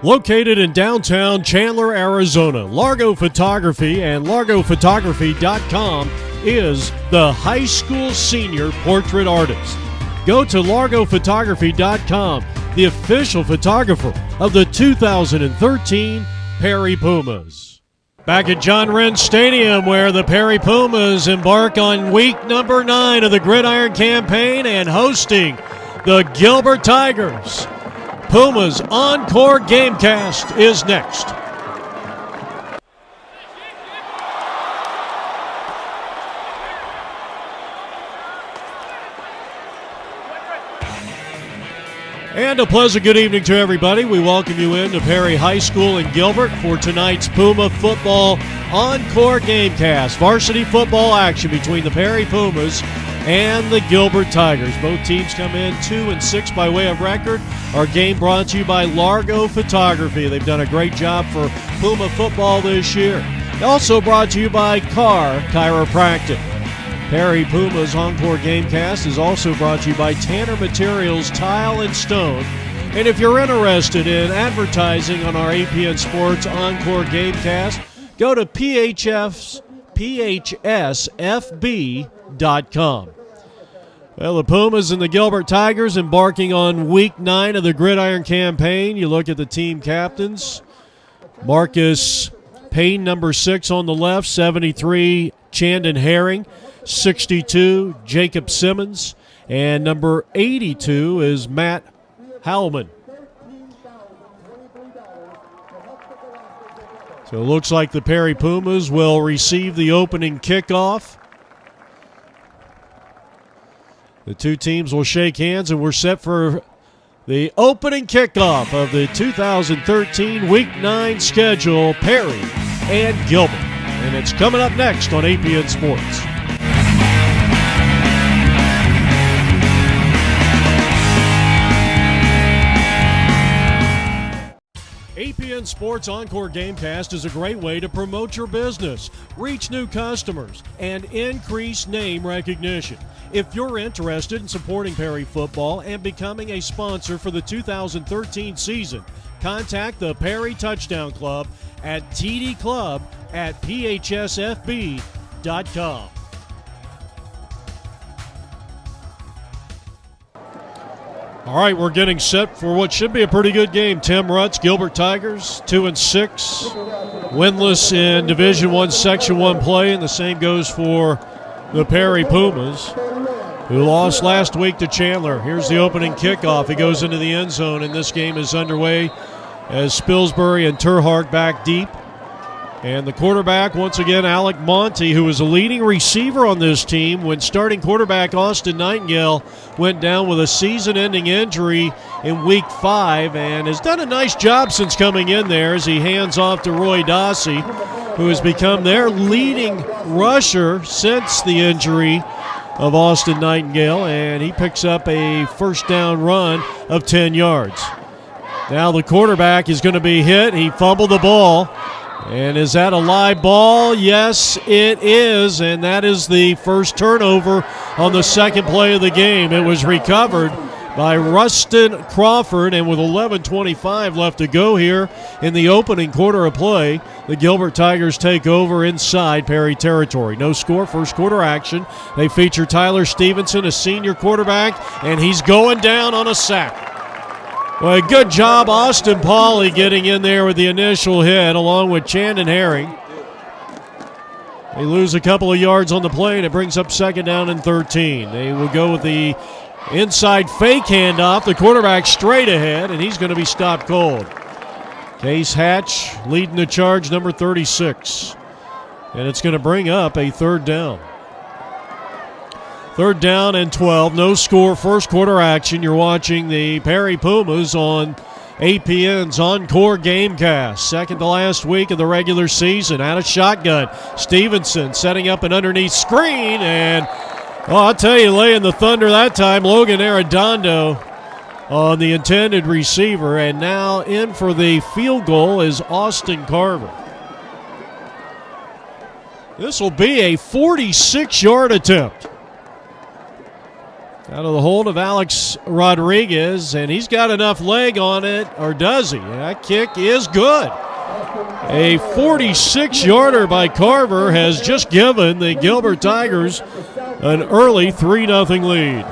Located in downtown Chandler, Arizona, Largo Photography and largophotography.com is the high school senior portrait artist. Go to largophotography.com, the official photographer of the 2013 Perry Pumas. Back at John Wren Stadium, where the Perry Pumas embark on week number 9 of the Gridiron Campaign and hosting the Gilbert Tigers. Pumas Encore Gamecast is next. And a pleasant good evening to everybody. We welcome you into Perry High School in Gilbert for tonight's Puma Football Encore Gamecast. Varsity football action between the Perry Pumas and the Gilbert Tigers. Both teams come in 2-6 by way of record. Our game brought to you by Largo Photography. They've done a great job for Puma football this year. Also brought to you by Carr Chiropractic. Perry Pumas Encore Gamecast is also brought to you by Tanner Materials Tile and Stone. And if you're interested in advertising on our APN Sports Encore Gamecast, go to phsfb.com. Well, the Pumas and the Gilbert Tigers embarking on week 9 of the Gridiron Campaign. You look at the team captains. Marcus Payne, number 6 on the left, 73, Chandon Herring, 62, Jacob Simmons, and number 82 is Matt Howman. So it looks like the Perry Pumas will receive the opening kickoff. The two teams will shake hands, and we're set for the opening kickoff of the 2013 Week 9 schedule, Perry and Gilbert. And it's coming up next on APN Sports. APN Sports Encore Gamecast is a great way to promote your business, reach new customers, and increase name recognition. If you're interested in supporting Perry football and becoming a sponsor for the 2013 season, contact the Perry Touchdown Club at tdclub@phsfb.com. All right, we're getting set for what should be a pretty good game. Tim Rutz, Gilbert Tigers, 2-6, winless in Division I Section 1 play, and the same goes for the Perry Pumas, who lost last week to Chandler. Here's the opening kickoff. It goes into the end zone, and this game is underway as Spilsbury and Terhark back deep. And the quarterback, once again, Alec Monty, who was a leading receiver on this team when starting quarterback Austin Nightingale went down with a season-ending injury in Week 5 and has done a nice job since coming in there as he hands off to Roy Dossie, who has become their leading rusher since the injury of Austin Nightingale, and he picks up a first down run of 10 yards. Now the quarterback is going to be hit. He fumbled the ball. And is that a live ball? Yes, it is, and that is the first turnover on the second play of the game. It was recovered by Rustin Crawford, and with 11:25 left to go here in the opening quarter of play, the Gilbert Tigers take over inside Perry territory. No score, first quarter action. They feature Tyler Stevenson, a senior quarterback, and he's going down on a sack. Well, good job, Austin Pauley, getting in there with the initial hit, along with Chandon Herring. They lose a couple of yards on the play, and it brings up second down and 13. They will go with the inside fake handoff. The quarterback straight ahead, and he's going to be stopped cold. Case Hatch leading the charge, number 36. And it's going to bring up a third down. Third down and 12. No score, first quarter action. You're watching the Perry Pumas on APN's Encore Gamecast. Second to last week of the regular season. Out of shotgun. Stevenson setting up an underneath screen. And, I'll tell you, laying the thunder that time, Logan Arredondo on the intended receiver. And now in for the field goal is Austin Carver. This will be a 46-yard attempt. Out of the hold of Alex Rodriguez, and he's got enough leg on it, or does he? That kick is good. A 46-yarder by Carver has just given the Gilbert Tigers an early 3-0 lead.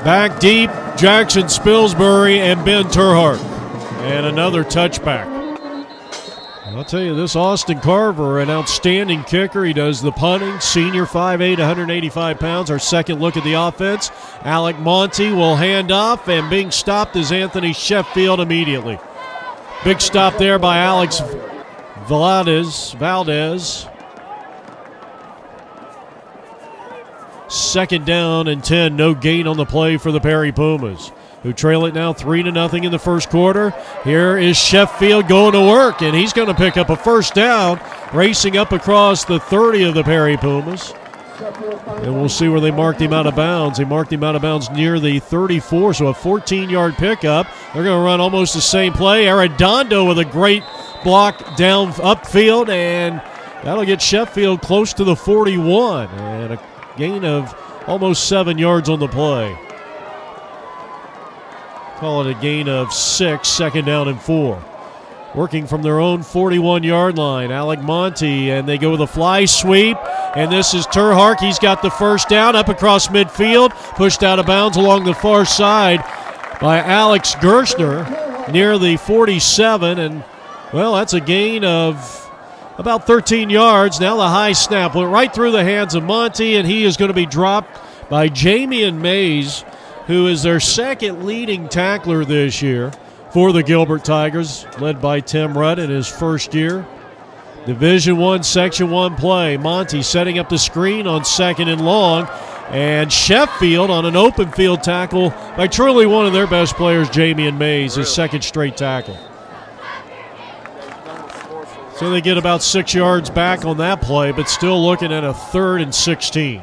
Back deep, Jackson Spilsbury and Ben Terhardt. And another touchback. I'll tell you, this Austin Carver, an outstanding kicker. He does the punting. Senior, 5'8", 185 pounds. Our second look at the offense. Alec Monty will hand off, and being stopped is Anthony Sheffield immediately. Big stop there by Alex Valdez. Second down and 10. No gain on the play for the Perry Pumas, who trail it now 3-0 in the first quarter. Here is Sheffield going to work, and he's going to pick up a first down, racing up across the 30 of the Perry Pumas. And we'll see where they marked him out of bounds. They marked him out of bounds near the 34, so a 14-yard pickup. They're going to run almost the same play. Arredondo with a great block down upfield, and that'll get Sheffield close to the 41, and a gain of almost 7 yards on the play. Call it a gain of 6, second down and 4. Working from their own 41-yard line, Alec Monty, and they go with a fly sweep, and this is Terhardt. He's got the first down up across midfield, pushed out of bounds along the far side by Alex Gershner near the 47, and, well, that's a gain of about 13 yards. Now the high snap went right through the hands of Monty, and he is going to be dropped by Jamian Mays, who is their second leading tackler this year for the Gilbert Tigers, led by Tim Rudd in his first year. Division I, Section 1 play. Monty setting up the screen on second and long, and Sheffield on an open field tackle by truly one of their best players, Jamian Mays, his second straight tackle. So they get about 6 yards back on that play, but still looking at a 3rd and 16.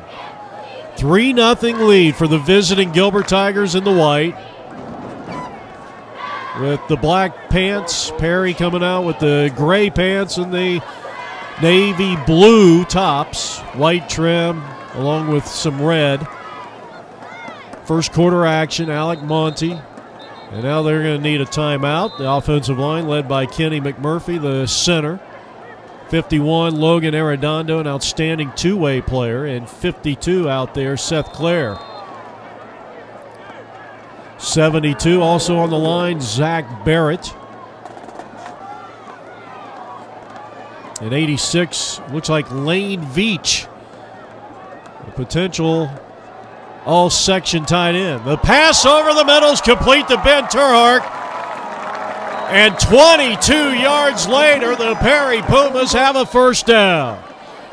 3-0 lead for the visiting Gilbert Tigers in the white. With the black pants, Perry coming out with the gray pants and the navy blue tops, white trim along with some red. First quarter action, Alec Monty. And now they're going to need a timeout. The offensive line led by Kenny McMurphy, the center. 51, Logan Arredondo, an outstanding two-way player. And 52 out there, Seth Clare. 72 also on the line, Zach Barrett. And 86 looks like Lane Veach, a potential all-section tight end. The pass over the middle is complete to Ben Terhardt. And 22 yards later, the Perry Pumas have a first down.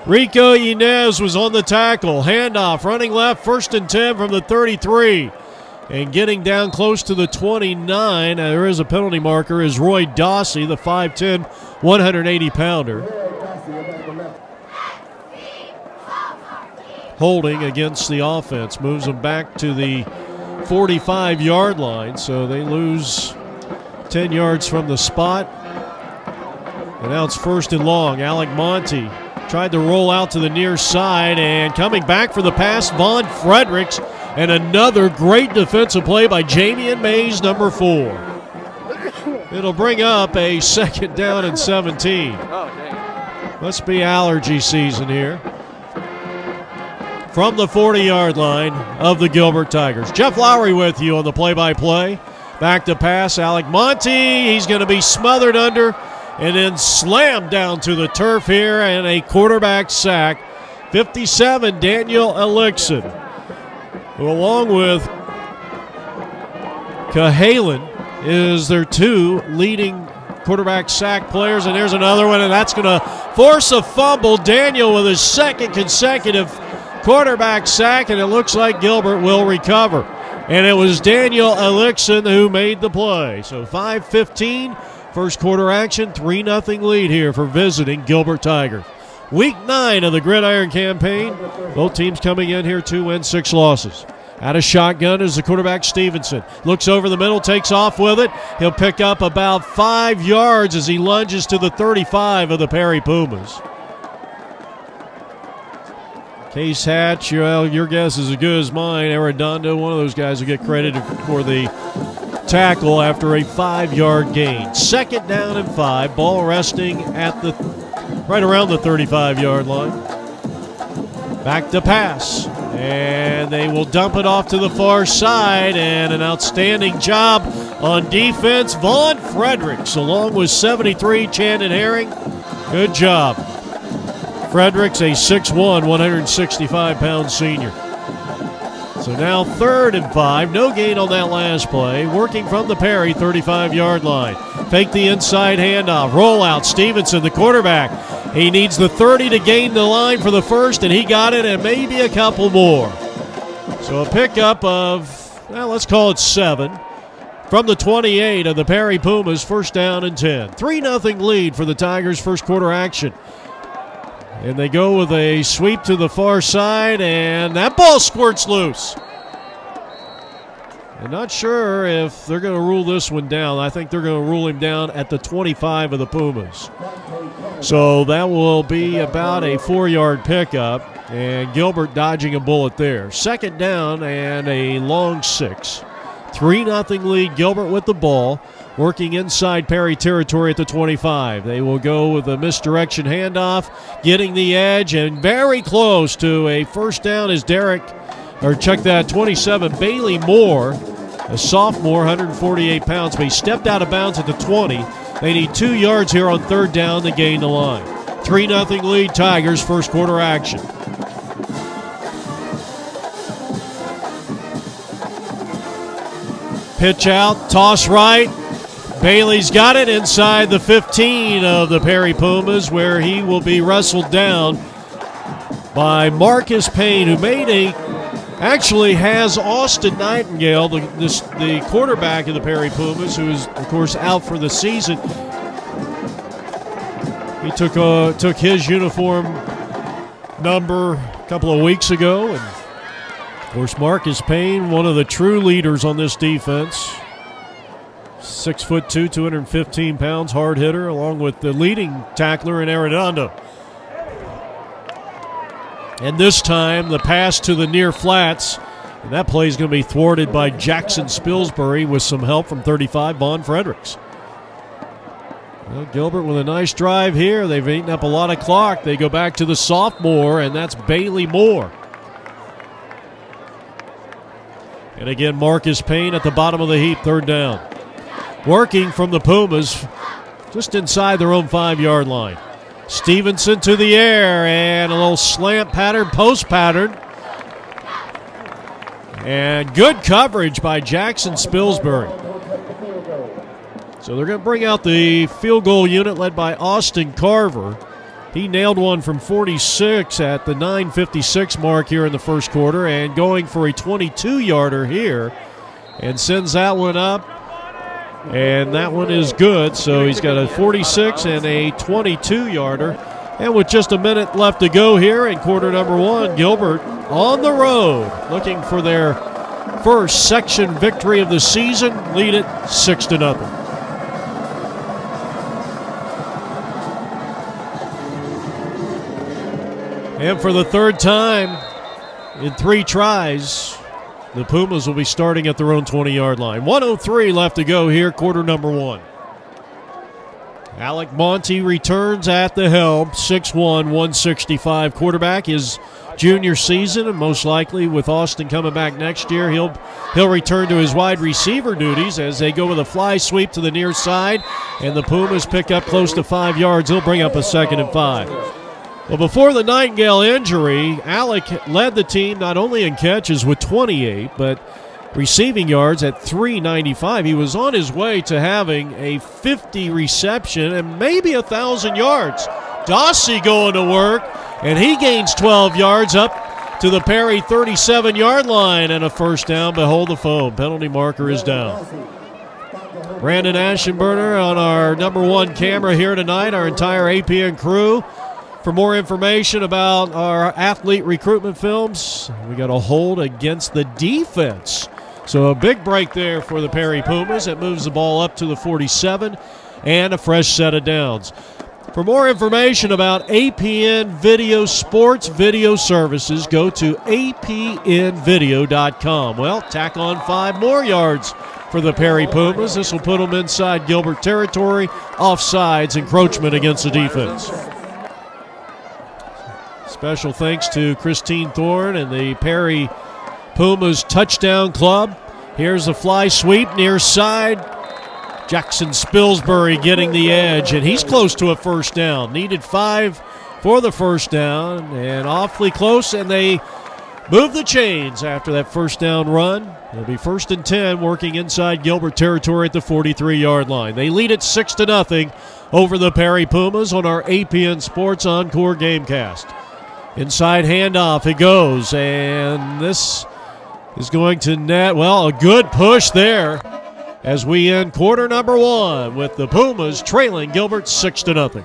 Rico Inez was on the tackle. Handoff, running left, 1st and 10 from the 33. And getting down close to the 29, there is a penalty marker, is Roy Dossie, the 5'10", 180-pounder. Holding against the offense, moves them back to the 45-yard line, so they lose 10 yards from the spot. And now it's 1st and long. Alec Monty tried to roll out to the near side, and coming back for the pass, Vaughn Fredericks, and another great defensive play by Jamian Mays, number 4. It'll bring up a 2nd down and 17. Must be allergy season here. From the 40-yard line of the Gilbert Tigers. Jeff Lowry with you on the play-by-play. Back to pass, Alec Monty. He's going to be smothered under and then slammed down to the turf here, and a quarterback sack. 57, Daniel Elixon, who along with Cahalan is their 2 leading quarterback sack players. And there's another one, and that's going to force a fumble. Daniel with his 2nd consecutive quarterback sack, and it looks like Gilbert will recover. And it was Daniel Elixon who made the play. So 5:15, first quarter action, 3-0 lead here for visiting Gilbert Tigers. Week 9 of the Gridiron campaign. Both teams coming in here 2 wins, 6 losses. Out of shotgun is the quarterback Stevenson. Looks over the middle, takes off with it. He'll pick up about 5 yards as he lunges to the 35 of the Perry Pumas. Case Hatch, well, your guess is as good as mine. Arredondo, one of those guys will get credited for the tackle after a 5-yard gain. 2nd down and 5. Ball resting at the right around the 35-yard line. Back to pass. And they will dump it off to the far side. And an outstanding job on defense. Vaughn Fredericks along with 73, Chandon Herring. Good job. Fredericks, a 6'1", 165-pound senior. So now 3rd and 5. No gain on that last play. Working from the Perry 35-yard line. Fake the inside handoff. Rollout. Stevenson, the quarterback. He needs the 30 to gain the line for the first, and he got it, and maybe a couple more. So a pickup of, well, let's call it 7. From the 28 of the Perry Pumas, 1st down and 10. 3-0 lead for the Tigers' first quarter action. And they go with a sweep to the far side, and that ball squirts loose. I'm not sure if they're going to rule this one down. I think they're going to rule him down at the 25 of the Pumas. So that will be about a 4-yard pickup, and Gilbert dodging a bullet there. 2nd down and a long 6. 3-0 lead, Gilbert with the ball, working inside Perry territory at the 25. They will go with a misdirection handoff, getting the edge, and very close to a 1st down is 27, Bailey Moore, a sophomore, 148 pounds, but he stepped out of bounds at the 20. They need 2 yards here on 3rd down to gain the line. 3-0 lead, Tigers, first quarter action. Pitch out, toss right. Bailey's got it inside the 15 of the Perry Pumas, where he will be wrestled down by Marcus Payne, who actually has Austin Nightingale, the quarterback of the Perry Pumas, who is, of course, out for the season. He took his uniform number a couple of weeks ago, and of course, Marcus Payne, one of the true leaders on this defense. 6'2", 215 pounds, hard hitter, along with the leading tackler in Arredondo. And this time, the pass to the near flats, and that play is going to be thwarted by Jackson Spilsbury with some help from 35, Vaughn Fredericks. Well, Gilbert with a nice drive here. They've eaten up a lot of clock. They go back to the sophomore, and that's Bailey Moore. And again, Marcus Payne at the bottom of the heap, 3rd down. Working from the Pumas, just inside their own 5-yard line. Stevenson to the air, and a little slant pattern, post pattern. And good coverage by Jackson Spilsbury. So they're going to bring out the field goal unit led by Austin Carver. He nailed one from 46 at the 9:56 mark here in the first quarter, and going for a 22-yarder here, and sends that one up. And that one is good, so he's got a 46 and a 22-yarder. And with just a minute left to go here in quarter number 1, Gilbert on the road looking for their first section victory of the season, lead it 6-0. And for the 3rd time in 3 tries, the Pumas will be starting at their own 20-yard line. 1:03 left to go here, quarter number 1. Alec Monty returns at the helm, 6'1", 165 quarterback. His junior season, and most likely with Austin coming back next year, he'll return to his wide receiver duties as they go with a fly sweep to the near side, and the Pumas pick up close to 5 yards. He'll bring up a 2nd and 5. Well, before the Nightingale injury, Alec led the team not only in catches with 28, but receiving yards at 395. He was on his way to having a 50 reception and maybe 1,000 yards. Dossie going to work, and he gains 12 yards up to the Perry 37-yard line, and a 1st down. Behold the foam. Penalty marker is down. Brandon Ashenburner on our number 1 camera here tonight, our entire APN crew. For more information about our athlete recruitment films, we got a hold against the defense. So a big break there for the Perry Pumas. It moves the ball up to the 47 and a fresh set of downs. For more information about APN Video Sports Video Services, go to apnvideo.com. Well, tack on 5 more yards for the Perry Pumas. This will put them inside Gilbert territory, offsides, encroachment against the defense. Special thanks to Christine Thorne and the Perry Pumas Touchdown Club. Here's a fly sweep near side. Jackson Spilsbury getting the edge, and he's close to a first down. Needed 5 for the first down, and awfully close, and they move the chains after that first down run. It'll be 1st and 10, working inside Gilbert territory at the 43-yard line. They lead it 6-0 over the Perry Pumas on our APN Sports Encore Gamecast. Inside handoff it goes, and this is going to net, well, a good push there as we end quarter number 1 with the Pumas trailing Gilbert 6-0.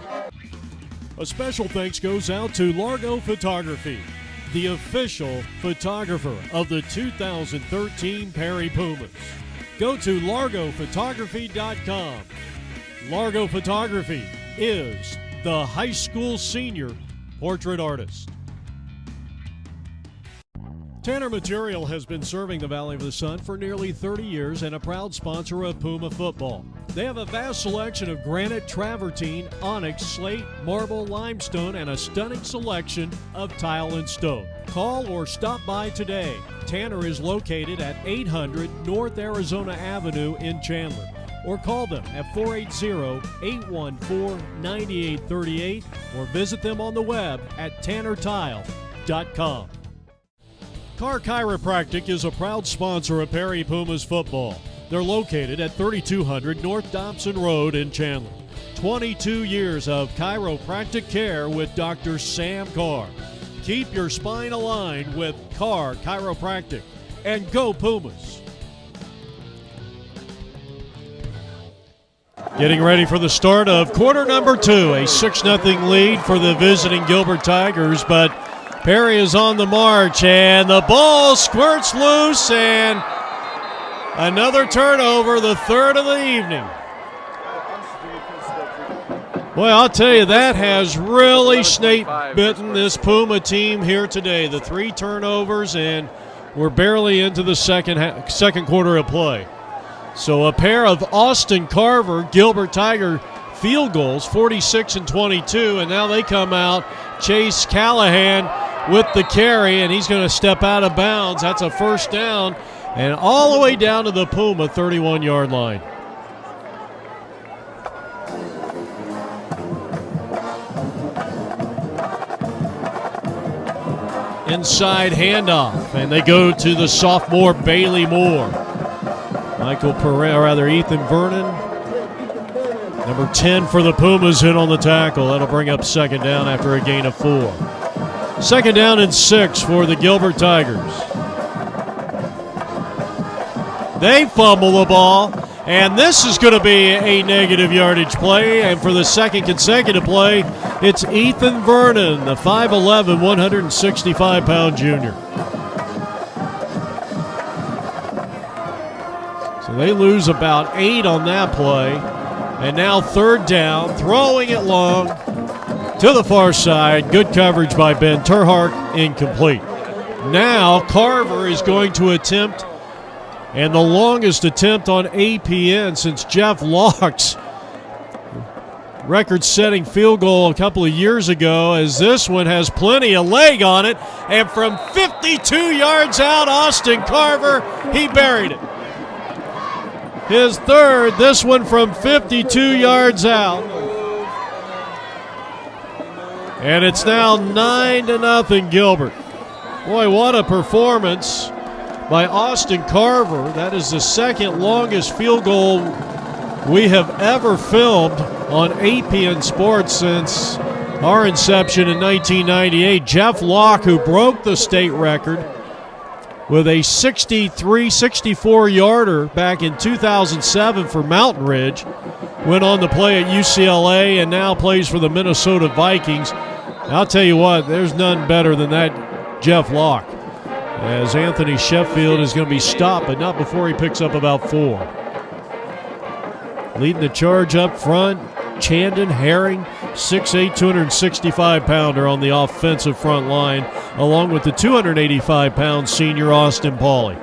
A special thanks goes out to Largo Photography, the official photographer of the 2013 Perry Pumas. Go to largophotography.com. Largo Photography is the high school senior portrait artist. Tanner Material has been serving the Valley of the Sun for nearly 30 years and a proud sponsor of Puma football. They have a vast selection of granite, travertine, onyx, slate, marble, limestone, and a stunning selection of tile and stone. Call or stop by today. Tanner is located at 800 North Arizona Avenue in Chandler. Or call them at 480-814-9838 or visit them on the web at tannertile.com. Carr Chiropractic is a proud sponsor of Perry Pumas football. They're located at 3200 North Dobson Road in Chandler. 22 years of chiropractic care with Dr. Sam Carr. Keep your spine aligned with Carr Chiropractic. And go Pumas! Getting ready for the start of quarter number 2. A 6-0 lead for the visiting Gilbert Tigers, but Perry is on the march, and the ball squirts loose, and another turnover, the 3rd of the evening. Boy, I'll tell you, that has really snake-bitten this Puma team here today. The 3 turnovers, and we're barely into the second quarter of play. So a pair of Austin Carver, Gilbert Tiger field goals, 46 and 22, and now they come out. Chase Callahan with the carry, and he's going to step out of bounds. That's a first down, and all the way down to the Puma 31-yard line. Inside handoff, and they go to the sophomore Bailey Moore. Ethan Vernon, number 10 for the Pumas, hit on the tackle. That'll bring up 2nd down after a gain of 4. 2nd down and 6 for the Gilbert Tigers. They fumble the ball, and this is going to be a negative yardage play. And for the second consecutive play, it's Ethan Vernon, the 5'11", 165-pound junior. So they lose about 8 on that play. And now 3rd down, throwing it long to the far side. Good coverage by Ben Terhark, incomplete. Now Carver is going to attempt, and the longest attempt on APN since Jeff Locke's record-setting field goal a couple of years ago, as this one has plenty of leg on it. And from 52 yards out, Austin Carver, he buried it. His 3rd, this one from 52 yards out. And it's now 9-0 Gilbert. Boy, what a performance by Austin Carver. That is the 2nd longest field goal we have ever filmed on APN Sports since our inception in 1998. Jeff Locke, who broke the state record with a 64-yarder back in 2007 for Mountain Ridge, went on to play at UCLA and now plays for the Minnesota Vikings. I'll tell you what, there's none better than that Jeff Locke, as Anthony Sheffield is going to be stopped, but not before he picks up about 4. Leading the charge up front, Chandon Herring, 6'8", 265-pounder on the offensive front line, along with the 285-pound senior Austin Pauly.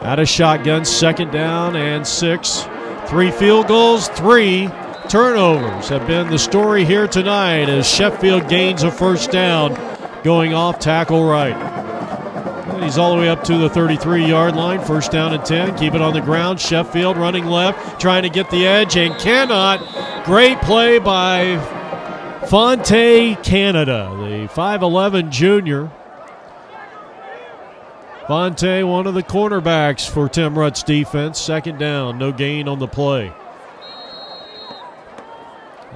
Out of shotgun, second down and 6. 3 field goals, 3 turnovers have been the story here tonight as Sheffield gains a first down going off tackle right. And he's all the way up to the 33-yard line, first down and 10. Keep it on the ground. Sheffield running left, trying to get the edge and cannot. Great play by Fonte Canada, the 5'11 junior. Fonte, one of the cornerbacks for Tim Rutt's defense. Second down, no gain on the play.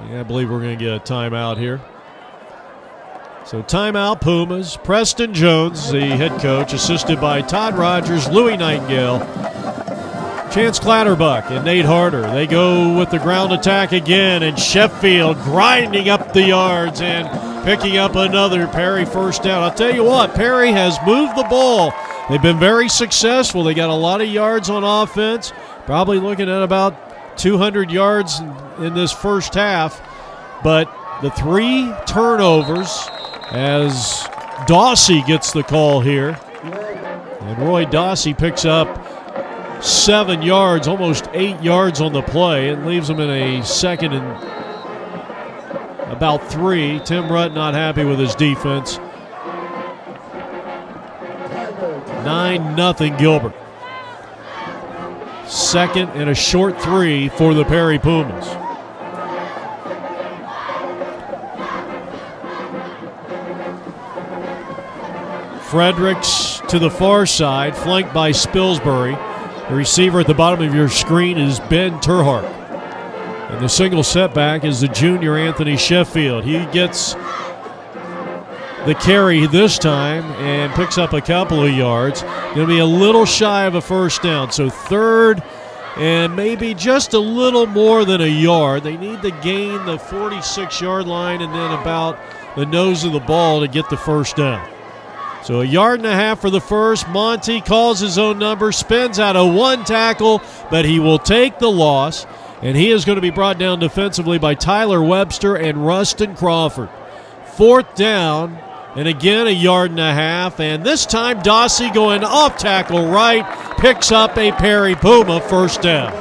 Yeah, I believe we're going to get a timeout here. So timeout, Pumas. Preston Jones, the head coach, assisted by Todd Rogers, Louis Nightingale, Chance Clatterbuck, and Nate Harder. They go with the ground attack again, and Sheffield grinding up the yards and picking up another Perry first down. I'll tell you what, Perry has moved the ball. They've been very successful. They got a lot of yards on offense, probably looking at about 200 yards in this first half. But the 3 turnovers as Dawsey gets the call here. And Roy Dawsey picks up 7 yards, almost 8 yards on the play, and leaves them in a second and about 3. Tim Rutt not happy with his defense. 9-0 Gilbert. Second and a short 3 for the Perry Pumas. Fredericks to the far side, flanked by Spilsbury. The receiver at the bottom of your screen is Ben Terhardt. And the single setback is the junior Anthony Sheffield. He gets the carry this time and picks up a couple of yards. Going to be a little shy of a first down. So third and maybe just a little more than a yard. They need to gain the 46-yard line and then about the nose of the ball to get the first down. So 1.5 yards for the first. Monty calls his own number, spins out of 1 tackle, but he will take the loss. And he is going to be brought down defensively by Tyler Webster and Rustin Crawford. Fourth down. And again, 1.5 yards, and this time Dawsey going off tackle right, picks up a Perry Puma first down.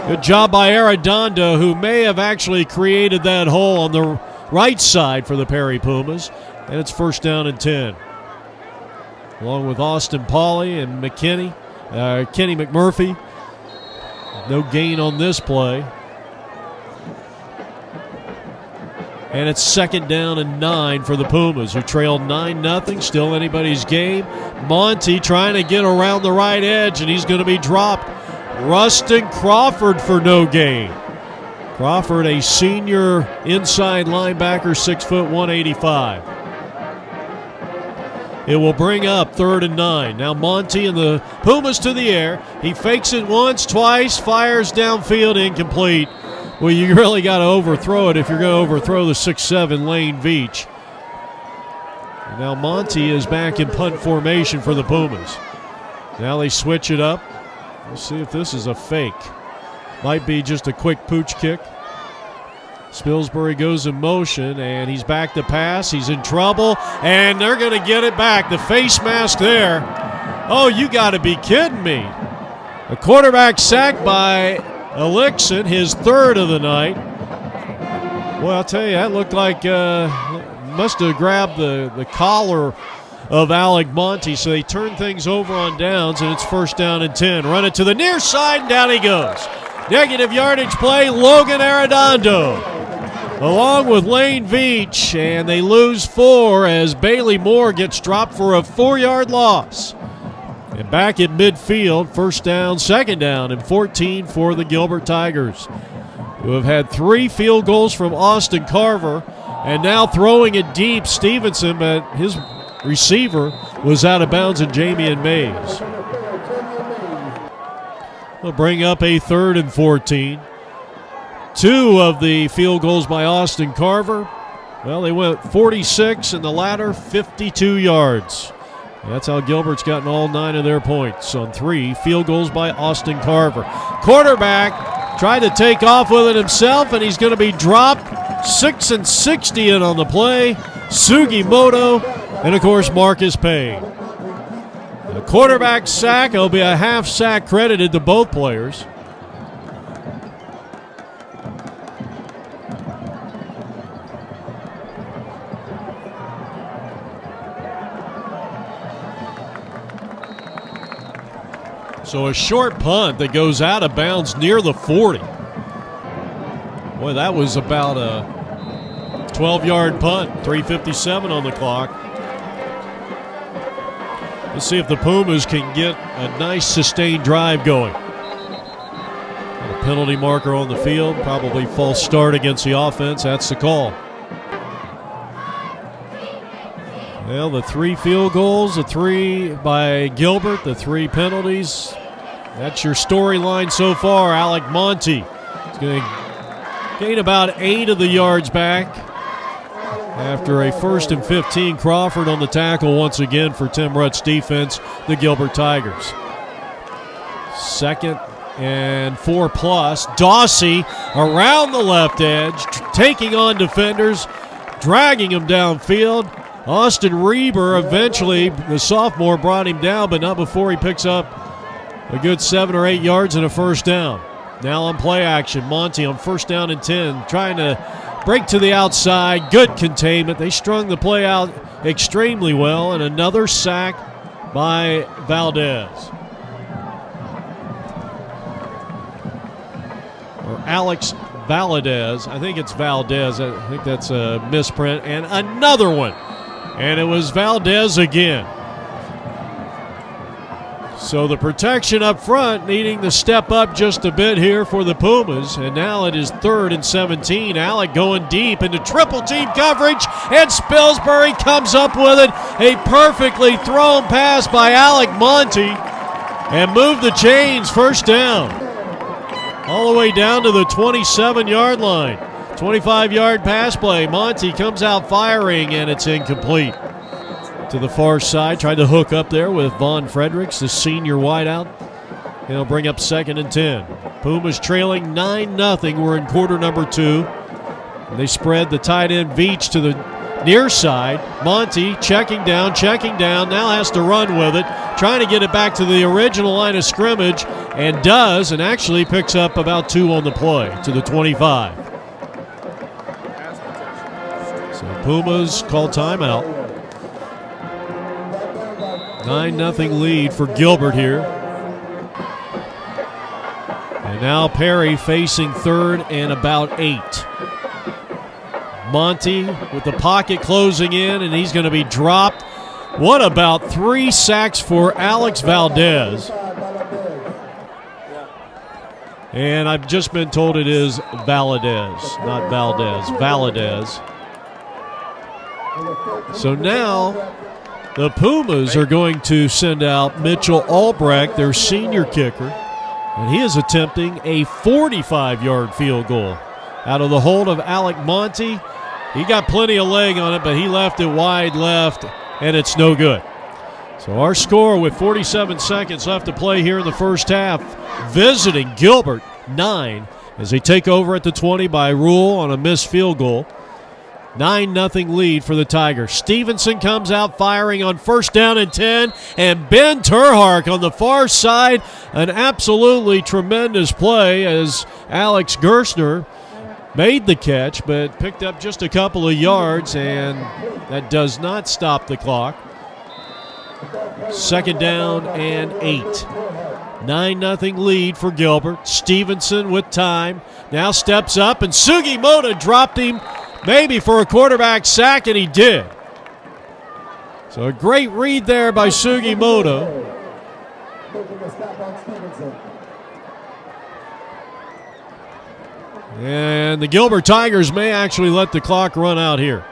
Good job by Arredondo, who may have actually created that hole on the right side for the Perry Pumas, and it's first down and 10. Along with Austin Pauly and Kenny McMurphy. No gain on this play. And it's second down and 9 for the Pumas, who trailed 9-0, still anybody's game. Monty trying to get around the right edge, and he's going to be dropped. Rustin Crawford for no gain. Crawford, a senior inside linebacker, 6', 185. It will bring up 3rd and 9. Now Monty and the Pumas to the air. He fakes it once, twice, fires downfield, incomplete. Well, you really got to overthrow it if you're going to overthrow the 6'7" Lane Veach. And now Monty is back in punt formation for the Pumas. Now they switch it up. Let's see if this is a fake. Might be just a quick pooch kick. Spilsbury goes in motion, and he's back to pass. He's in trouble, and they're going to get it back. The face mask there. Oh, you got to be kidding me. A quarterback sacked by Elixon, his 3rd of the night. Well, I'll tell you, that looked like must have grabbed the collar of Alec Monty, so they turn things over on downs, and it's first down and 10. Run it to the near side, and down he goes. Negative yardage play, Logan Arredondo, along with Lane Veach, and they lose 4 as Bailey Moore gets dropped for a 4-yard loss. And back at midfield, first down, second down, and 14 for the Gilbert Tigers, who have had 3 field goals from Austin Carver, and now throwing it deep, Stevenson, but his receiver was out of bounds, and Jamian Mays. They'll bring up a 3rd and 14. 2 of the field goals by Austin Carver. Well, they went 46 and the latter 52 yards. That's how Gilbert's gotten all 9 of their points on 3 field goals by Austin Carver. Quarterback tried to take off with it himself, and he's going to be dropped. 6 and 60 in on the play. Sugimoto, and of course Marcus Payne. A quarterback sack. It'll be a half sack credited to both players. So a short punt that goes out of bounds near the 40. Boy, that was about a 12-yard punt. 3:57 on the clock. Let's see if the Pumas can get a nice sustained drive going. A penalty marker on the field. Probably false start against the offense. That's the call. Well, the 3 field goals, the 3 by Gilbert, the 3 penalties. That's your storyline so far. Alec Monty is going to gain about 8 of the yards back after a 1st and 15. Crawford on the tackle once again for Tim Rutt's defense, the Gilbert Tigers. 2nd and 4+. Dawsey around the left edge, taking on defenders, dragging them downfield. Austin Reber eventually, the sophomore, brought him down, but not before he picks up a good 7 or 8 yards and a first down. Now on play action, Monty on 1st down and 10, trying to break to the outside. Good containment. They strung the play out extremely well, and another sack by Valdez. Or Alex Valadez. I think it's Valdez. I think that's a misprint. And another one. And it was Valdez again. So the protection up front needing to step up just a bit here for the Pumas. And now it is 3rd and 17. Alec going deep into triple team coverage. And Spilsbury comes up with it. A perfectly thrown pass by Alec Monty. And moved the chains. First down. All the way down to the 27-yard line. 25-yard pass play. Monty comes out firing, and it's incomplete. To the far side, tried to hook up there with Vaughn Fredericks, the senior wideout. He'll bring up 2nd and 10. Pumas trailing 9-0. We're in quarter number 2. They spread the tight end Veach to the near side. Monty checking down, now has to run with it, trying to get it back to the original line of scrimmage, and does, and actually picks up about 2 on the play to the 25. So Pumas call timeout. 9-0 lead for Gilbert here. And now Perry facing 3rd and about 8. Monty with the pocket closing in, and he's going to be dropped. What about 3 sacks for Alex Valdez? And I've just been told it is Valadez, not Valdez, Valadez. So now the Pumas are going to send out Mitchell Albrecht, their senior kicker, and he is attempting a 45-yard field goal out of the hold of Alec Monty. He got plenty of leg on it, but he left it wide left, and it's no good. So our score with 47 seconds left to play here in the first half, visiting Gilbert 9 as they take over at the 20 by Rule on a missed field goal. 9-0 lead for the Tigers. Stevenson comes out firing on 1st down and 10, and Ben Terhark on the far side. An absolutely tremendous play as Alex Gerstner made the catch, but picked up just a couple of yards, and that does not stop the clock. 2nd down and 8. 9-0 lead for Gilbert. Stevenson with time. Now steps up, and Sugimoto dropped him maybe for a quarterback sack, and he did. So a great read there by Sugimoto. And the Gilbert Tigers may actually let the clock run out here.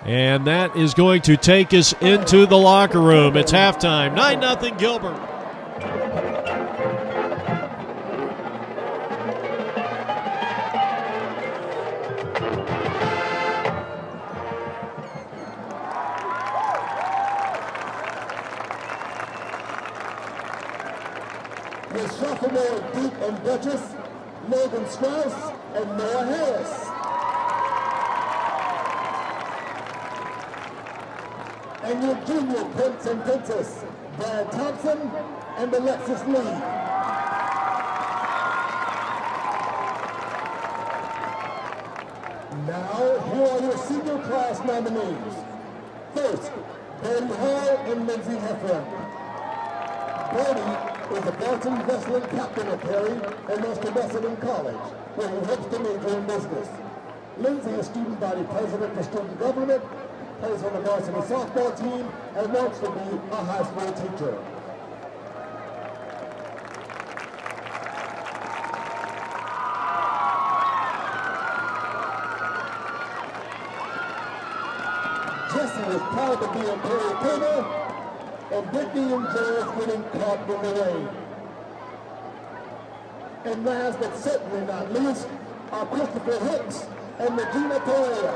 And that is going to take us into the locker room. It's halftime. 9-0 Gilbert. sophomore Duke and Duchess, Logan Strauss and Noah Harris. And your junior Prince and Princess, Brad Thompson and Alexis Lee. Now, here are your senior class nominees. First, Brody Hall and Lindsay Heffron. Brody is a varsity wrestling captain at Perry and wants to wrestle in college, where he hopes to major in business. Lindsay is student body president for student government, plays on the varsity softball team, and wants to be a high school teacher. Jesse is proud to be a Perry Puma, and Brittany enjoys getting caught in the rain. And last but certainly not least, are Christopher Hicks and Regina Correa.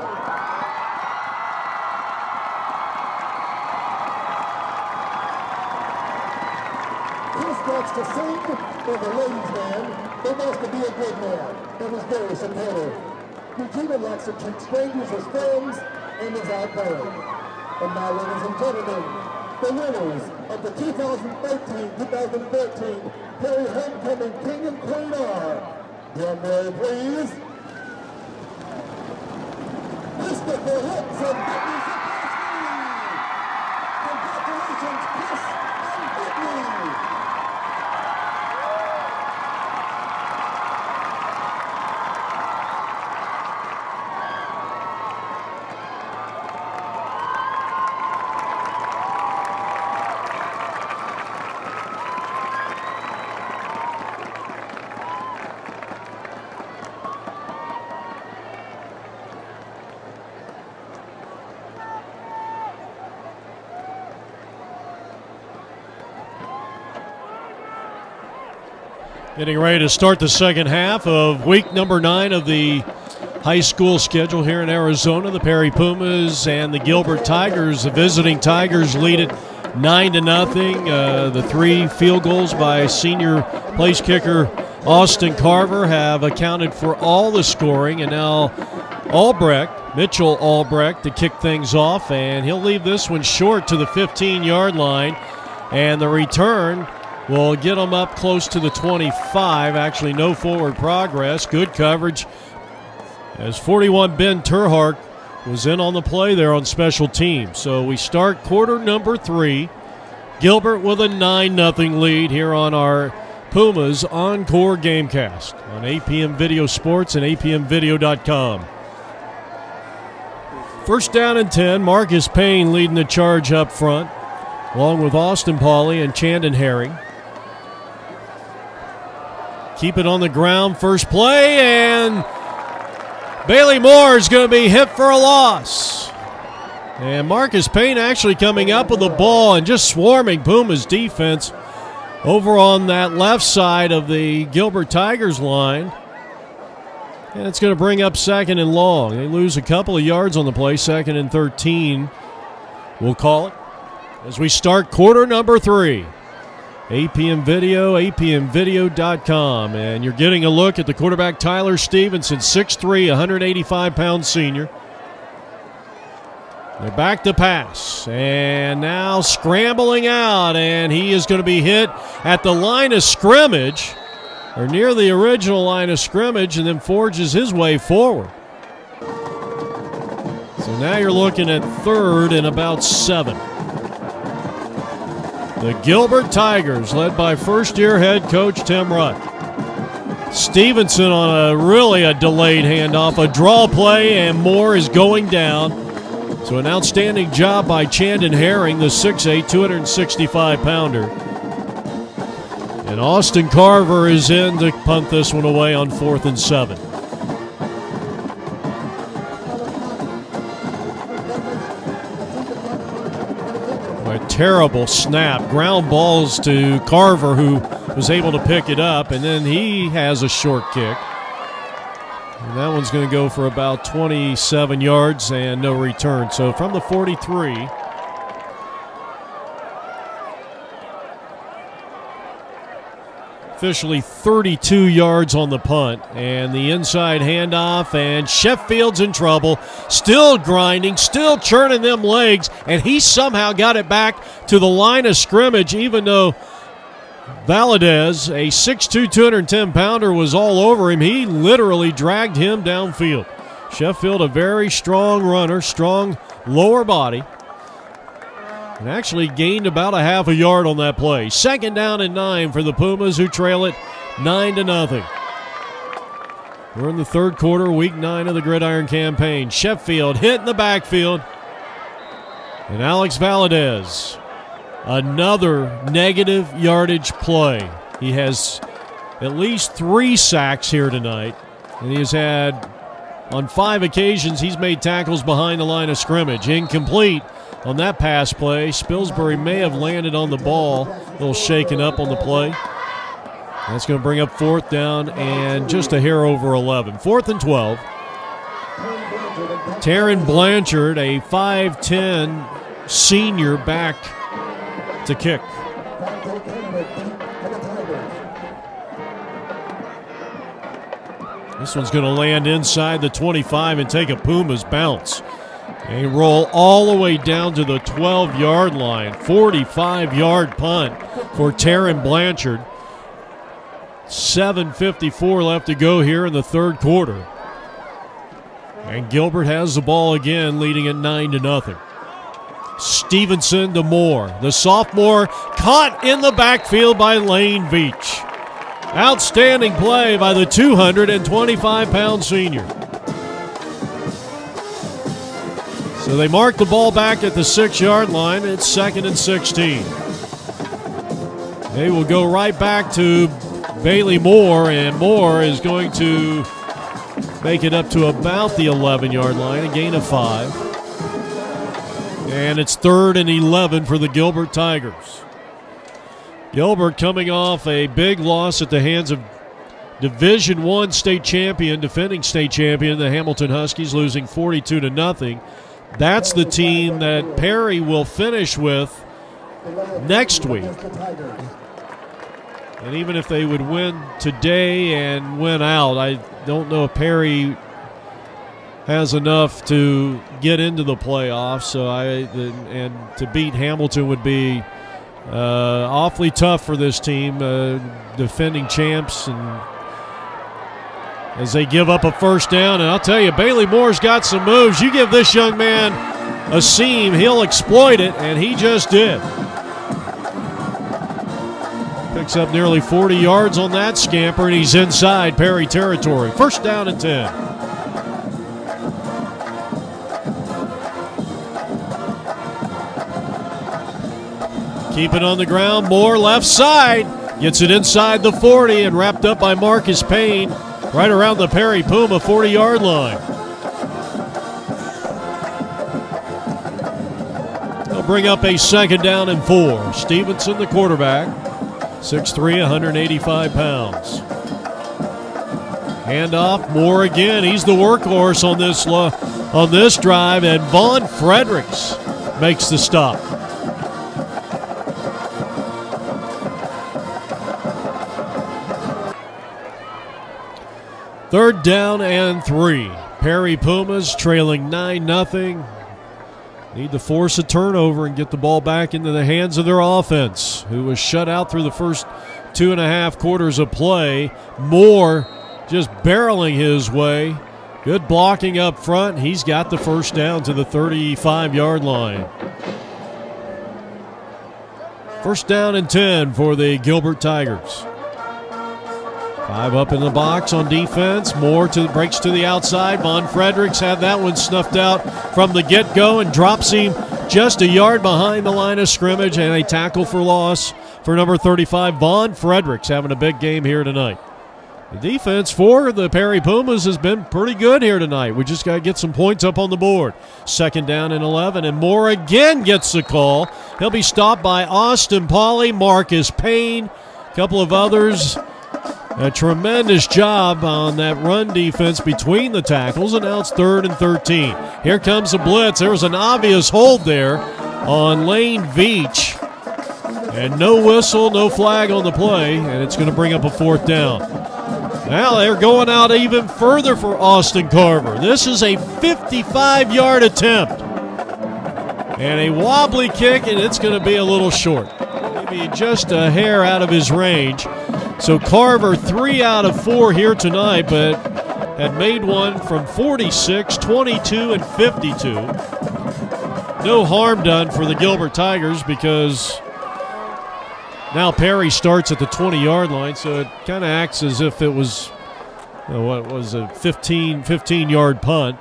Chris wants to sing for the ladies' man, but wants to be a good man, and is very supportive. Regina likes to treat strangers as friends and is outgoing. And now, ladies and gentlemen, the winners of the 2013-2014 Perry Homecoming King and Queen are, drum roll please, Christopher Hicks and Brittany Sapolsky. Congratulations, Chris and Brittany. Getting ready to start the second half of week number 9 of the high school schedule here in Arizona. The Perry Pumas and the Gilbert Tigers, the visiting Tigers, lead it 9-0. The 3 field goals by senior place kicker Austin Carver have accounted for all the scoring, and now Mitchell Albrecht, to kick things off, and he'll leave this one short to the 15-yard line, and the return will get them up close to the 25. Actually, no forward progress. Good coverage as 41 Ben Terhardt was in on the play there on special teams. So we start quarter number 3. Gilbert with a 9-0 lead here on our Pumas Encore Gamecast on APM Video Sports and APMvideo.com. First down and 10. Marcus Payne leading the charge up front, along with Austin Pauley and Chandon Herring. Keep it on the ground, first play, and Bailey Moore is going to be hit for a loss. And Marcus Payne actually coming up with the ball and just swarming Puma's defense over on that left side of the Gilbert Tigers line. And it's going to bring up second and long. They lose a couple of yards on the play, 2nd and 13, we'll call it, as we start quarter number 3. APM Video, APMvideo.com. And you're getting a look at the quarterback, Tyler Stevenson, 6'3", 185-pound senior. They're back to pass. And now scrambling out, and he is going to be hit at the line of scrimmage, or near the original line of scrimmage, and then forges his way forward. So now you're looking at 3rd and about 7. The Gilbert Tigers, led by first-year head coach Tim Rutt. Stevenson on a delayed handoff, a draw play, and Moore is going down. So an outstanding job by Chandon Herring, the 6'8", 265-pounder. And Austin Carver is in to punt this one away on 4th and 7. A terrible snap. Ground balls to Carver, who was able to pick it up, and then he has a short kick. And that one's going to go for about 27 yards and no return. So from the 43, Officially 32 yards on the punt. And the inside handoff, and Sheffield's in trouble. Still grinding, still churning them legs, and he somehow got it back to the line of scrimmage, even though Valadez, a 6'2", 210-pounder, was all over him. He literally dragged him downfield. Sheffield, a very strong runner, strong lower body, and actually gained about a half a yard on that play. 2nd down and 9 for the Pumas, who trail it 9-0. We're in the third quarter, week 9 of the Gridiron campaign. Sheffield hit in the backfield, and Alex Valadez, another negative yardage play. He has at least 3 sacks here tonight, and he has had, on 5 occasions, he's made tackles behind the line of scrimmage. Incomplete on that pass play. Spilsbury may have landed on the ball, a little shaken up on the play. That's going to bring up 4th down and just a hair over 11. 4th and 12. Taryn Blanchard, a 5'10" senior, back to kick. This one's going to land inside the 25 and take a Pumas bounce. And roll all the way down to the 12-yard line. 45-yard punt for Taryn Blanchard. 7:54 left to go here in the third quarter. And Gilbert has the ball again, leading at 9-0. Stevenson to Moore. The sophomore caught in the backfield by Lane Veach. Outstanding play by the 225-pound senior. So they mark the ball back at the 6-yard line. It's 2nd and 16. They will go right back to Bailey Moore, and Moore is going to make it up to about the 11-yard line, a gain of 5. And it's 3rd and 11 for the Gilbert Tigers. Gilbert coming off a big loss at the hands of Division I state champion, defending state champion, the Hamilton Huskies, losing 42-0. That's the team that Perry will finish with next week. And even if they would win today and win out, I don't know if Perry has enough to get into the playoffs. So and to beat Hamilton would be awfully tough for this team, defending champs, and as they give up a 1st down. And I'll tell you, Bailey Moore's got some moves. You give this young man a seam, he'll exploit it, and he just did. Picks up nearly 40 yards on that scamper, and he's inside Perry territory. 1st down and 10. Keep it on the ground. Moore left side. Gets it inside the 40 and wrapped up by Marcus Payne right around the Perry Puma 40-yard line. They'll bring up a 2nd down and 4. Stevenson, the quarterback, 6'3", 185 pounds. Handoff, Moore again. He's the workhorse on this drive, and Vaughn Fredericks makes the stop. Third down and 3. Perry Pumas trailing 9-0. Need to force a turnover and get the ball back into the hands of their offense, who was shut out through the first 2.5 quarters of play. Moore just barreling his way. Good blocking up front. He's got the 1st down to the 35-yard line. 1st down and 10 for the Gilbert Tigers. 5 up in the box on defense. Moore breaks to the outside. Vaughn Fredericks had that one snuffed out from the get-go and drops him just a yard behind the line of scrimmage, and a tackle for loss for number 35. Vaughn Fredericks having a big game here tonight. The defense for the Perry Pumas has been pretty good here tonight. We just got to get some points up on the board. 2nd down and 11, and Moore again gets the call. He'll be stopped by Austin Pauley, Marcus Payne, a couple of others. A tremendous job on that run defense between the tackles, and now it's 3rd and 13. Here comes the blitz. There was an obvious hold there on Lane Veach, And no whistle, no flag on the play, and it's going to bring up a 4th down. Now they're going out even further for Austin Carver. This is a 55-yard attempt. And a wobbly kick, and it's going to be a little short. Maybe just a hair out of his range. So Carver 3 out of 4 here tonight, but had made one from 46, 22, and 52. No harm done for the Gilbert Tigers because now Perry starts at the 20-yard line, so it kind of acts as if it was, what was a 15-yard punt.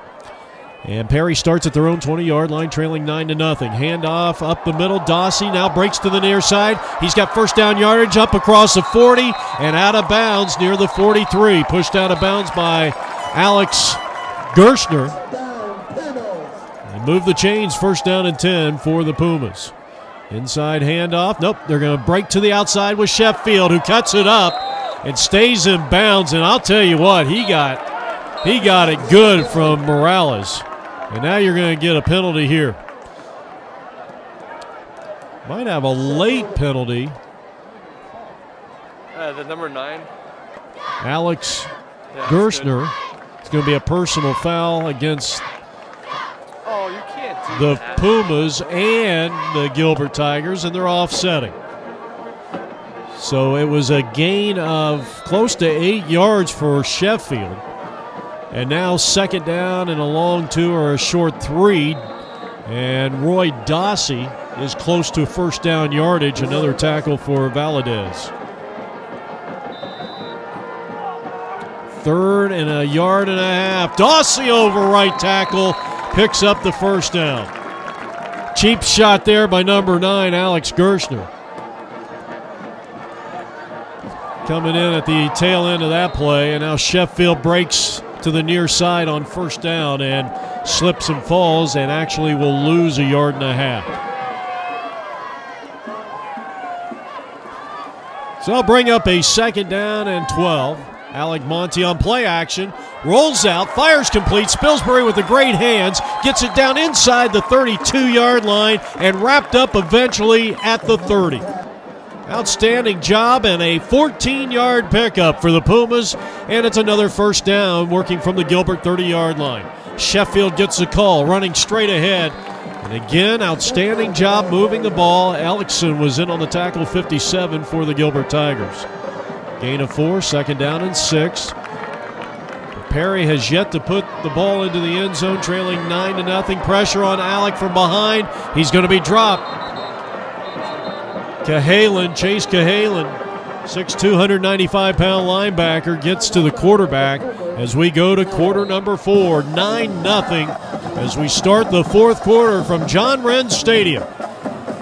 And Perry starts at their own 20-yard line, trailing 9-0. Handoff up the middle. Dossie now breaks to the near side. He's got first down yardage up across the 40 and out of bounds near the 43. Pushed out of bounds by Alex Gershner. And move the chains, first down and 10 for the Pumas. Inside handoff. Nope, they're going to break to the outside with Sheffield, who cuts it up and stays in bounds. And I'll tell you what, he got it good from Morales. And now you're going to get a penalty here. Might have a late penalty. The number 9. Alex Gershner. It's going to be a personal foul against you can't do the that. Pumas and the Gilbert Tigers, and they're offsetting. So it was a gain of close to 8 yards for Sheffield. And now second down and a long 2 or a short 3. And Roy Dossie is close to first down yardage. Another tackle for Valadez. 3rd and a yard and a half. Dossie over right tackle. Picks up the first down. Cheap shot there by number 9, Alex Gershner. Coming in at the tail end of that play. And now Sheffield breaks to the near side on first down and slips and falls and actually will lose a yard and a half. So I'll bring up a second down and 12. Alec Monty on play action, rolls out, fires complete. Spilsbury with the great hands, gets it down inside the 32-yard line and wrapped up eventually at the 30. Outstanding job and a 14-yard pickup for the Pumas, and it's another first down working from the Gilbert 30-yard line. Sheffield gets the call, running straight ahead. And again, outstanding job moving the ball. Alexson was in on the tackle, 57 for the Gilbert Tigers. Gain of 4, second down and 6. Perry has yet to put the ball into the end zone, trailing 9-0. Pressure on Alec from behind. He's going to be dropped. Chase Cahalan, 6'2", 195-pound linebacker, gets to the quarterback as we go to quarter number 4, 9-0, as we start the fourth quarter from John Wren Stadium.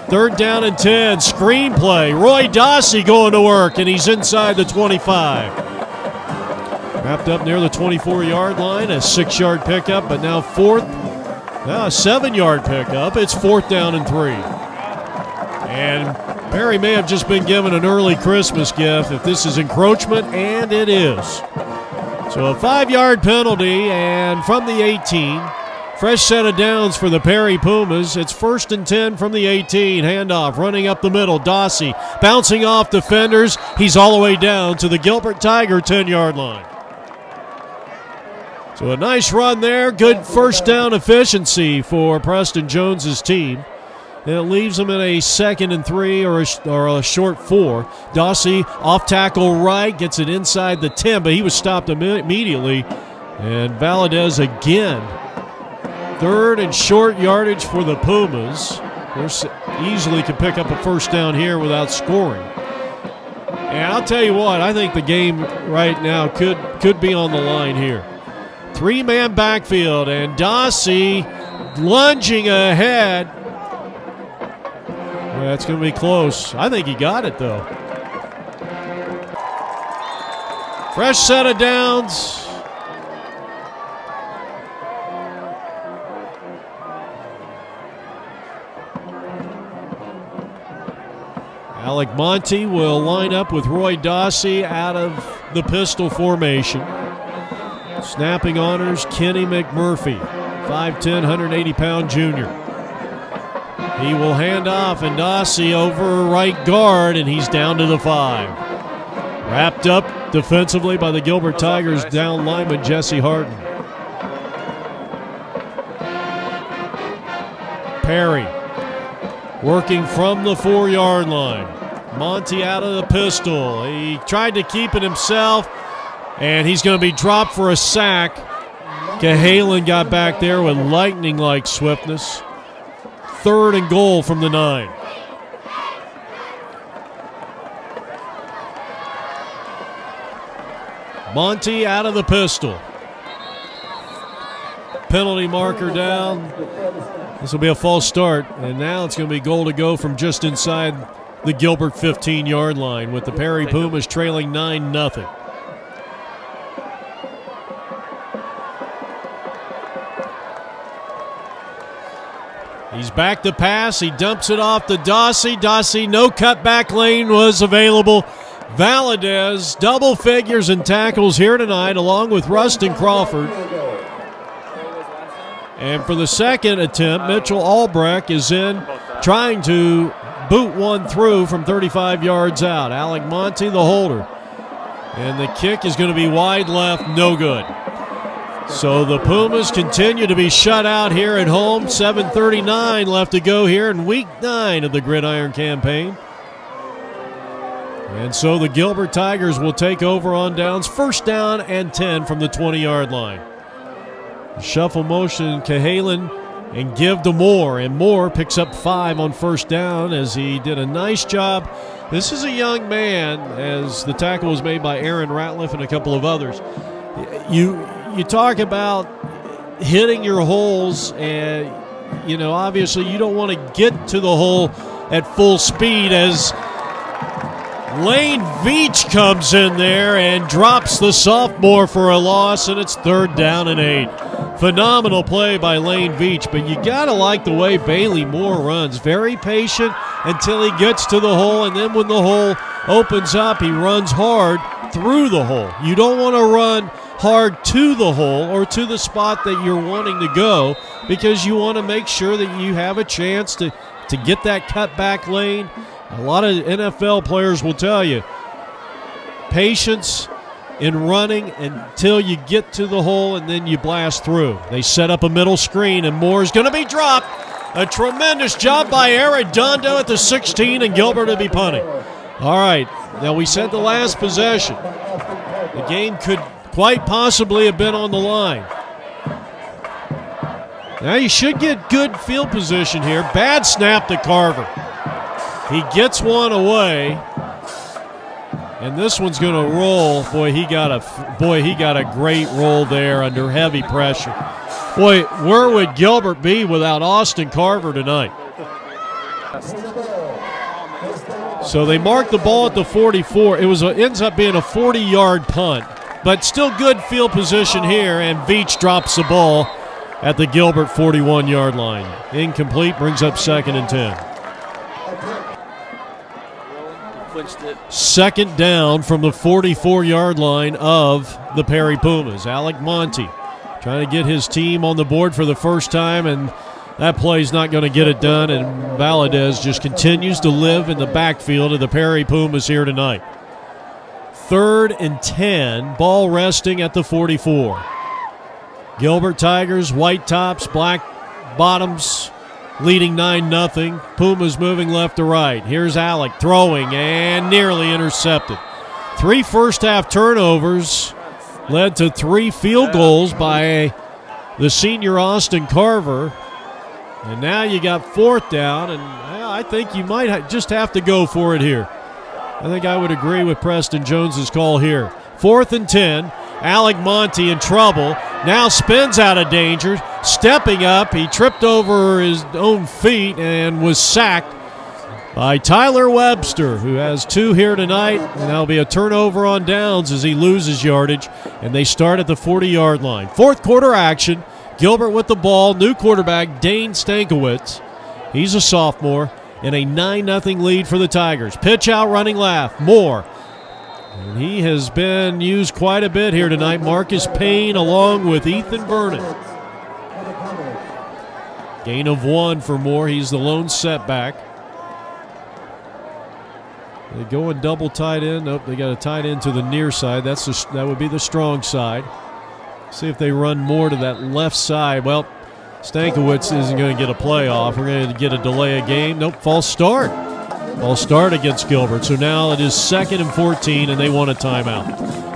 3rd down and 10, screenplay. Roy Dossie going to work, and he's inside the 25. Wrapped up near the 24-yard line, a 6-yard pickup, but now a 7-yard pickup. It's 4th down and 3. And Perry may have just been given an early Christmas gift if this is encroachment, and it is. So a 5-yard penalty, and from the 18, fresh set of downs for the Perry Pumas. It's 1st and 10 from the 18. Handoff, running up the middle. Dossie bouncing off defenders. He's all the way down to the Gilbert Tiger 10-yard line. So a nice run there. Good first down efficiency for Preston Jones's team. And it leaves them in a 2nd and 3 or a short 4. Dossie off tackle right, gets it inside the 10, but he was stopped immediately. And Valadez again. 3rd and short yardage for the Pumas. They easily could pick up a first down here without scoring. And I'll tell you what, I think the game right now could be on the line here. 3-man backfield, and Dossie lunging ahead. Well, that's going to be close. I think he got it, though. Fresh set of downs. Alec Monty will line up with Roy Dossie out of the pistol formation. Snapping honors Kenny McMurphy, 5'10", 180-pound junior. He will hand off, and Dossie over right guard, and he's down to the 5. Wrapped up defensively by the Gilbert Tigers down lineman Jesse Harden. Perry working from the 4-yard line. Monty out of the pistol. He tried to keep it himself, and he's going to be dropped for a sack. Cahalan got back there with lightning-like swiftness. 3rd and goal from the 9. Monty out of the pistol. Penalty marker down. This will be a false start, and now it's going to be goal to go from just inside the Gilbert 15-yard line with the Perry Pumas trailing 9-0. He's back to pass. He dumps it off to Dossie. Dossie, no cutback lane was available. Valadez, double figures in tackles here tonight, along with Rustin Crawford. And for the second attempt, Mitchell Albrecht is in, trying to boot one through from 35 yards out. Alec Monty, the holder. And the kick is going to be wide left, no good. So the Pumas continue to be shut out here at home. 7:39 left to go here in week 9 of the Gridiron campaign. And so the Gilbert Tigers will take over on downs. 1st down and 10 from the 20-yard line. Shuffle motion, Cahalan, and give to Moore. And Moore picks up 5 on 1st down as he did a nice job. This is a young man, as the tackle was made by Aaron Ratliff and a couple of others. You talk about hitting your holes, and, obviously you don't want to get to the hole at full speed as Lane Veach comes in there and drops the sophomore for a loss, and it's 3rd down and 8. Phenomenal play by Lane Veach, but you got to like the way Bailey Moore runs. Very patient until he gets to the hole, and then when the hole opens up, he runs hard through the hole. You don't want to run hard to the hole or to the spot that you're wanting to go, because you want to make sure that you have a chance to get that cutback lane. A lot of NFL players will tell you, patience in running until you get to the hole and then you blast through. They set up a middle screen, and Moore's going to be dropped. A tremendous job by Arredondo at the 16, and Gilbert will be punting. All right, now we said the last possession. The game could quite possibly have been on the line. Now you should get good field position here. Bad snap to Carver. He gets one away, and this one's going to roll. Boy, he got a great roll there under heavy pressure. Boy, where would Gilbert be without Austin Carver tonight? So they marked the ball at the 44. It ends up being a 40-yard punt, but still good field position here, and Veach drops the ball at the Gilbert 41-yard line. Incomplete, brings up 2nd and 10. 2nd down from the 44-yard line of the Perry Pumas. Alec Monty trying to get his team on the board for the first time, and that play's not going to get it done, and Valadez just continues to live in the backfield of the Perry Pumas here tonight. 3rd and 10, ball resting at the 44. Gilbert Tigers, white tops, black bottoms, leading 9-0. Pumas moving left to right. Here's Alec throwing and nearly intercepted. 3 first-half turnovers led to 3 field goals by the senior Austin Carver. And now you got 4th down, and I think you might just have to go for it here. I think I would agree with Preston Jones's call here. 4th and 10. Alec Monty in trouble. Now spins out of danger. Stepping up, he tripped over his own feet and was sacked by Tyler Webster, who has 2 here tonight. And that'll be a turnover on downs as he loses yardage. And they start at the 40-yard line. 4th quarter action. Gilbert with the ball. New quarterback, Dane Stankiewicz. He's a sophomore. And a 9-0 lead for the Tigers. Pitch out, running left. Moore. And he has been used quite a bit here tonight. Marcus Payne along with Ethan Vernon. Gain of 1 for Moore. He's the lone setback. They go and double tight end. Nope, they got a tight end to the near side. That would be the strong side. See if they run more to that left side. Well, Stankiewicz isn't going to get a play off. We're going to get a delay of game. Nope, false start. False start against Gilbert. So now it is 2nd and 14, and they want a timeout.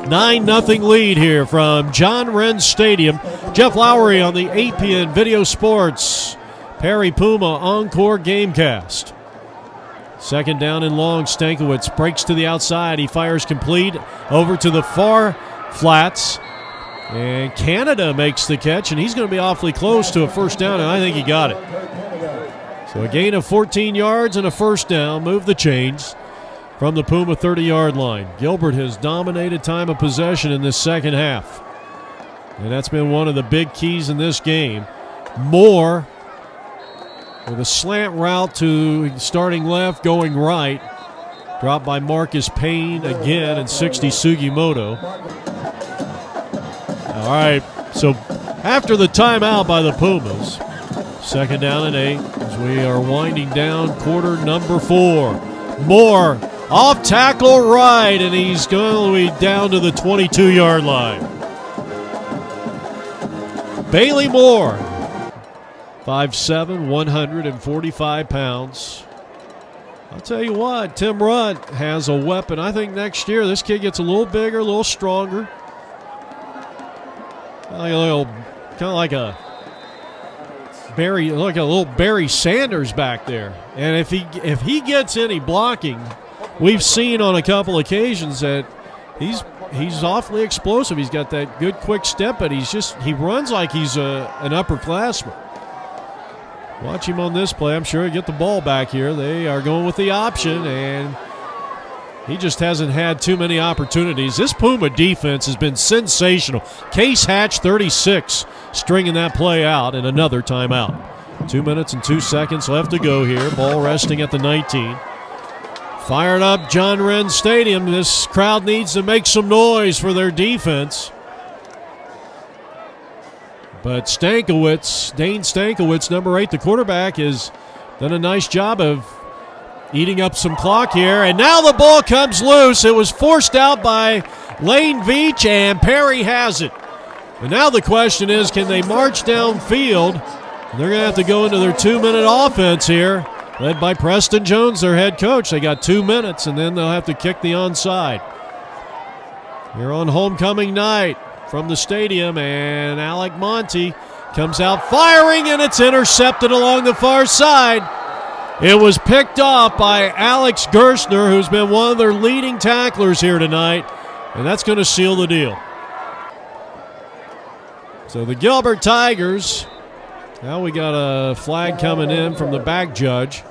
9-0 lead here from John Wren Stadium. Jeff Lowry on the APN Video Sports Perry Puma Encore Gamecast. 2nd down and long. Stankiewicz breaks to the outside. He fires complete over to the far flats. And Canada makes the catch, and he's going to be awfully close to a first down, and I think he got it. So a gain of 14 yards and a first down. Move the chains from the Puma 30-yard line. Gilbert has dominated time of possession in this second half. And that's been one of the big keys in this game. Moore with a slant route to starting left, going right. Dropped by Marcus Payne again and 60 Sugimoto. All right, so after the timeout by the Pumas, 2nd down and 8 as we are winding down quarter number 4. Moore off tackle right, and he's going to be down to the 22-yard line. Bailey Moore, 5'7", 145 pounds. I'll tell you what, Tim Rudd has a weapon. I think next year this kid gets a little bigger, a little stronger. Kind of like a little Barry Sanders back there. And if he gets any blocking, we've seen on a couple occasions that he's awfully explosive. He's got that good quick step, but he runs like he's an upperclassman. Watch him on this play. I'm sure he'll get the ball back here. They are going with the option, and he just hasn't had too many opportunities. This Puma defense has been sensational. Case Hatch, 36, stringing that play out, and another timeout. 2 minutes and 2 seconds left to go here. Ball resting at the 19. Fired up John Wren Stadium. This crowd needs to make some noise for their defense. But Dane Stankiewicz, number 8, the quarterback, has done a nice job of eating up some clock here, and now the ball comes loose. It was forced out by Lane Veach, and Perry has it. And now the question is, can they march downfield? And they're going to have to go into their 2-minute offense here, led by Preston Jones, their head coach. They got 2 minutes, and then they'll have to kick the onside. Here on homecoming night from the stadium, and Alec Monty comes out firing, and it's intercepted along the far side. It was picked off by Alex Gerstner, who's been one of their leading tacklers here tonight, and that's going to seal the deal. So the Gilbert Tigers, now we got a flag coming in from the back judge.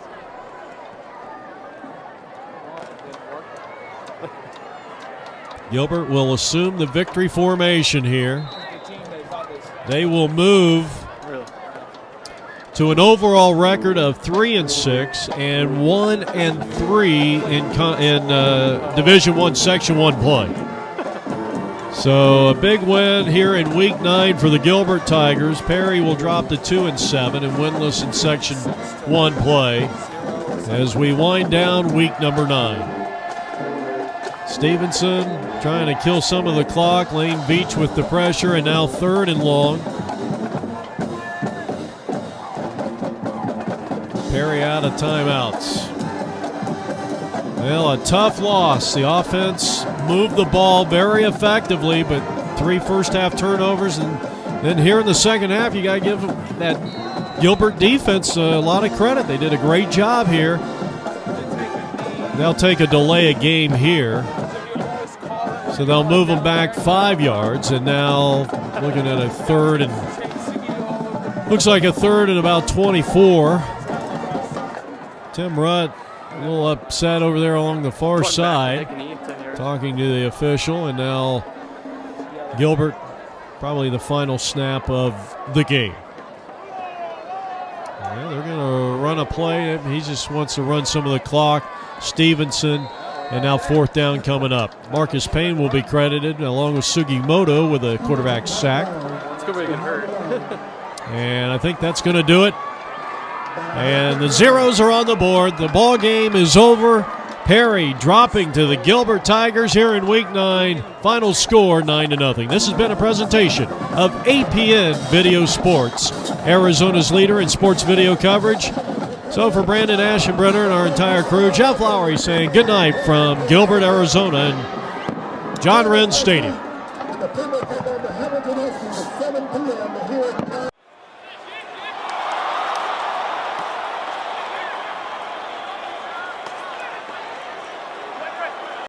Gilbert will assume the victory formation here. They will move to an overall record of 3-6 and 1-3 in Division I Section 1 play. So a big win here in Week 9 for the Gilbert Tigers. Perry will drop to 2-7 and winless in Section 1 play as we wind down week number 9. Stevenson trying to kill some of the clock. Lane Veach with the pressure, and now 3rd and long. Perry out of timeouts. Well, a tough loss. The offense moved the ball very effectively, but 3 first-half turnovers. And then here in the second half, you got to give that Gilbert defense a lot of credit. They did a great job here. They'll take a delay of game here. So they'll move them back 5 yards, and now looking at a 3rd and looks like a 3rd and about 24. Tim Rudd a little upset over there along the far side, talking to the official, and now Gilbert probably the final snap of the game. Yeah, they're going to run a play. He just wants to run some of the clock. Stevenson, and now 4th down coming up. Marcus Payne will be credited along with Sugimoto with a quarterback sack. It's going to get hurt. And I think that's going to do it And the zeros are on the board. The ball game is over. Perry dropping to the Gilbert Tigers here in Week 9. Final score 9-0. This has been a presentation of APN Video Sports, Arizona's leader in sports video coverage. So for Brandon Aschenbrenner and our entire crew, Jeff Lowry saying good night from Gilbert, Arizona, and John Wren Stadium. The Puma come on to Hamilton Austin at 7 p.m. here at